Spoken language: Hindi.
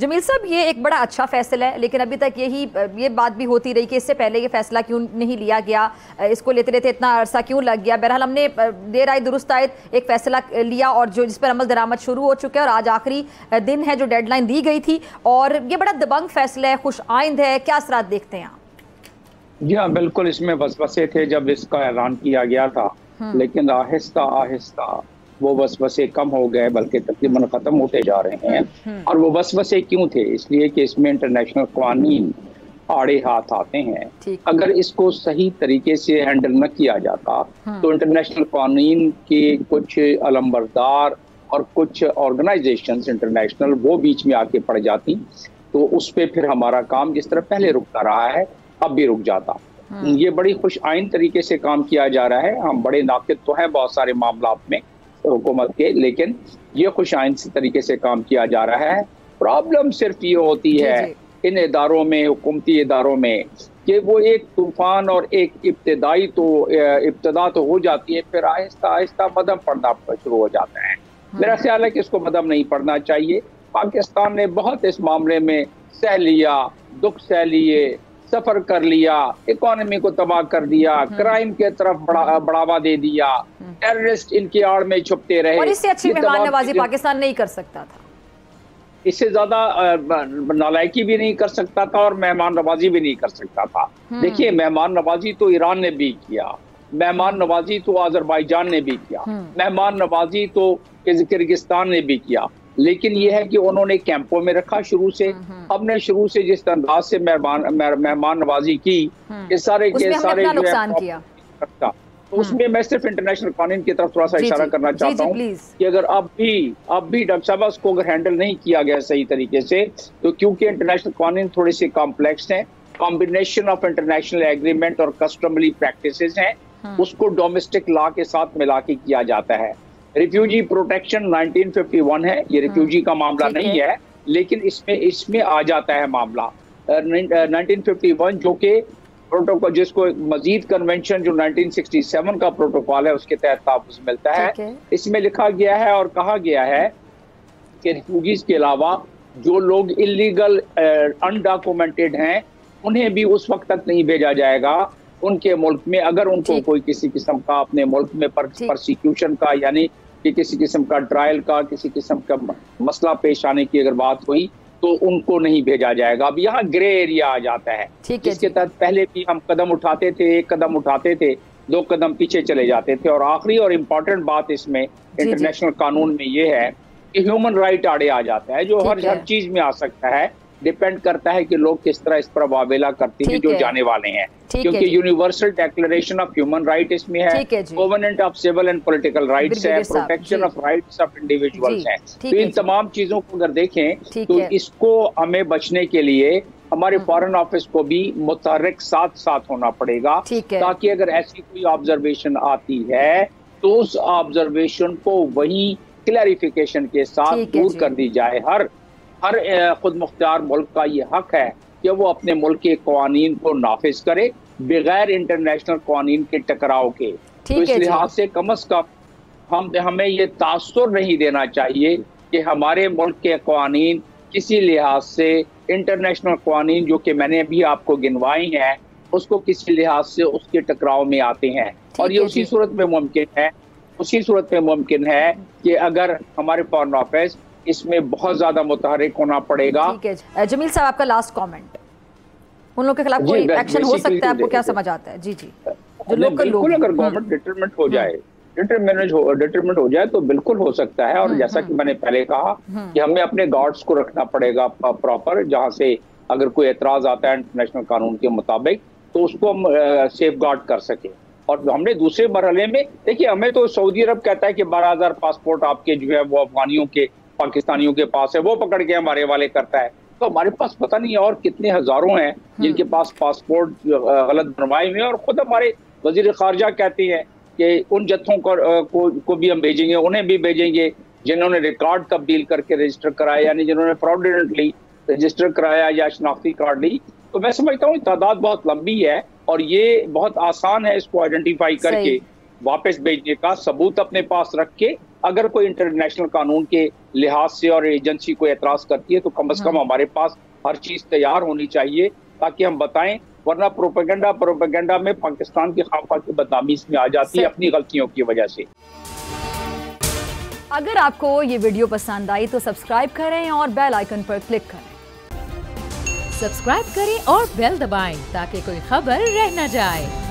जमील साहब, ये एक बड़ा अच्छा फैसला है, लेकिन अभी तक ये बात भी होती रही कि इससे पहले ये फैसला क्यों नहीं लिया गया, इसको लेते लेते इतना अरसा क्यों लग गया। बहरहाल हमने देर आए दुरुस्त आए एक फैसला लिया और जो जिस पर अमल दरामद शुरू हो चुका है और आज आखिरी दिन है जो डेडलाइन दी गई थी, और ये बड़ा दबंग फैसला है, खुश आइंद है, क्या असरात देखते हैं आप? जी हाँ, बिल्कुल इसमें वसवसे थे जब इसका ऐलान किया गया था, लेकिन आहिस्ता आहिस्ता वो वसवसे कम हो गए, बल्कि तकरीबन खत्म होते जा रहे हैं। और वो वसवसे क्यों थे? इसलिए कि इसमें इंटरनेशनल कानून आड़े हाथ आते हैं। अगर इसको सही तरीके से हैंडल न किया जाता तो इंटरनेशनल कानून के कुछ अलमबरदार और कुछ ऑर्गेनाइजेशंस इंटरनेशनल वो बीच में आके पड़ जाती, तो उस पर फिर हमारा काम जिस तरह पहले रुकता रहा है अब भी रुक जाता। ये बड़ी खुश आइन तरीके से काम किया जा रहा है। हम बड़े नाकिद तो हैं बहुत सारे मामला में हुकूमत के, लेकिन ये खुश आइन तरीके से काम किया जा रहा है। प्रॉब्लम सिर्फ ये होती है इन इदारों में, हुकूमती इदारों में, कि वो एक तूफान और एक इब्तदा तो हो जाती है, फिर आहिस्ता आहिस्ता मदम पड़ना शुरू हो जाता है। मेरा ख्याल है कि इसको मदम नहीं पड़ना चाहिए। पाकिस्तान ने बहुत इस मामले में सह लिया, दुख सह लिए, सफर कर लिया, इकोनॉमी को तबाह कर दिया, क्राइम के तरफ बढ़ावा दे दिया, टेररिस्ट इनकी आड़ में छुपते रहे। और इससे अच्छी मेहमान नवाजी पाकिस्तान नहीं कर सकता था, इससे ज्यादा नालायकी भी नहीं कर सकता था और मेहमान नवाजी भी नहीं कर सकता था। देखिए, मेहमान नवाजी तो ईरान ने भी किया, मेहमान नवाजी तो अजरबैजान ने भी किया, मेहमान नवाजी तो किर्गिस्तान ने भी किया, लेकिन यह है कि उन्होंने कैंपों में रखा शुरू से। हमने शुरू से जिस अंदाज से मेहमान नवाजी की, ये सारे के सारे नुकसान किया, तो उसमें मैं सिर्फ इंटरनेशनल कानून की तरफ थोड़ा सा इशारा करना चाहता हूँ कि अगर अब भी डॉक्टर साहब उसको अगर हैंडल नहीं किया गया सही तरीके से, तो क्योंकि इंटरनेशनल कानून थोड़े से कॉम्प्लेक्स हैं, कॉम्बिनेशन ऑफ इंटरनेशनल एग्रीमेंट और कस्टमरी प्रैक्टिसेस हैं, उसको डोमेस्टिक लॉ के साथ मिला के किया जाता है। रिफ्यूजी प्रोटेक्शन 1951 है, ये रिफ्यूजी का मामला नहीं है, लेकिन इसमें आ जाता है मामला 1951 जो कि प्रोटोकॉल, जिसको मजीद कन्वेंशन जो 1967 का प्रोटोकॉल है उसके तहत ताफ़ुज़ मिलता है। इसमें लिखा गया है और कहा गया है कि रिफ्यूजीज के अलावा जो लोग इलीगल अनडॉक्यूमेंटेड हैं उन्हें भी उस वक्त तक नहीं भेजा जाएगा उनके मुल्क में, अगर उनको कोई किसी किस्म का अपने मुल्क में परसिक्यूशन का, यानी कि किसी किस्म का ट्रायल का, किसी किस्म का मसला पेश आने की अगर बात हुई तो उनको नहीं भेजा जाएगा। अब यहाँ ग्रे एरिया आ जाता है, जिसके तहत पहले भी हम कदम उठाते थे, एक कदम उठाते थे, दो कदम पीछे चले जाते थे। और आखिरी और इम्पोर्टेंट बात इसमें इंटरनेशनल कानून में ये है कि ह्यूमन राइट आड़े आ जाता है, जो हर चीज में आ सकता है। डिपेंड करता है कि लोग किस तरह इस पर वावेला करते हैं जो जाने वाले हैं, क्योंकि universal declaration of human right इसमें है, covenant of civil and political rights है, protection of rights of individuals है। तो इन तमाम चीजों को अगर देखें तो इसको हमें बचने के लिए हमारे फॉरेन ऑफिस को भी मुतहर्रिक साथ साथ होना पड़ेगा, ताकि अगर ऐसी कोई ऑब्जर्वेशन आती है तो उस ऑब्जर्वेशन को वही क्लैरिफिकेशन के साथ दूर कर दी जाए। हर खुद मुख्तार मुल्क का ये हक है कि वो अपने मुल्क के कानून को नाफिज करे बगैर इंटरनेशनल कानून के टकराव के। तो इस लिहाज से कम अज कम हमें ये तासुर नहीं देना चाहिए कि हमारे मुल्क के कानून किसी लिहाज से इंटरनेशनल कानून जो कि मैंने अभी आपको गिनवाई हैं उसको किसी लिहाज से उसके टकराव में आते हैं। और ये उसी सूरत में मुमकिन है कि अगर हमारे फॉरेन ऑफिस इसमें बहुत ज्यादा मुतहर्रिक होना पड़ेगा। जमील साहब, आपका लास्ट कमेंट, उन लोगों के खिलाफ कोई एक्शन हो सकता है, आपको क्या समझ आता है? जी, जो लोकल लोग, अगर गवर्नमेंट डिटरमिनेंट हो जाए, डिटरमिनेंट हो जाए तो बिल्कुल हो सकता है। और जैसा कि मैंने पहले कहा कि हमें अपने गार्ड्स को रखना पड़ेगा प्रॉपर, जहां से अगर कोई एतराज आता है इंटरनेशनल कानून के मुताबिक तो उसको हम सेफ गार्ड कर सके। और हमने दूसरे मरहले में, देखिए, हमें तो सऊदी अरब कहता है कि 12,000 पासपोर्ट आपके जो है वो अफगानियों के, पाकिस्तानियों के पास है, वो पकड़ के हमारे वाले करता है। तो हमारे पास पता नहीं और कितने हजारों हैं जिनके पास पासपोर्ट गलत बनवाए हुए हैं। और खुद हमारे वजीर खारजा कहते हैं कि उन जत्थों को भी हम भेजेंगे, उन्हें भी भेजेंगे जिन्होंने रिकॉर्ड तब्दील करके रजिस्टर कराया, यानी जिन्होंने फ्रॉडुलेंटली रजिस्टर कराया या शनाख्ती कार्ड ली। तो मैं समझता हूँ तादाद बहुत लंबी है और ये बहुत आसान है इसको आइडेंटिफाई करके वापस भेजने का, सबूत अपने पास रख के। अगर कोई इंटरनेशनल कानून के लिहाज से और एजेंसी को एतराज करती है, तो कम से कम हमारे पास हर चीज तैयार होनी चाहिए ताकि हम बताएं, वरना प्रोपेगेंडा में पाकिस्तान की खामखा की बदनामी इसमें आ जाती है अपनी गलतियों की वजह से। अगर आपको ये वीडियो पसंद आई तो सब्सक्राइब करें और बेल आइकन पर क्लिक करें। सब्सक्राइब करें और बेल दबाएं ताकि कोई खबर रह न जाए।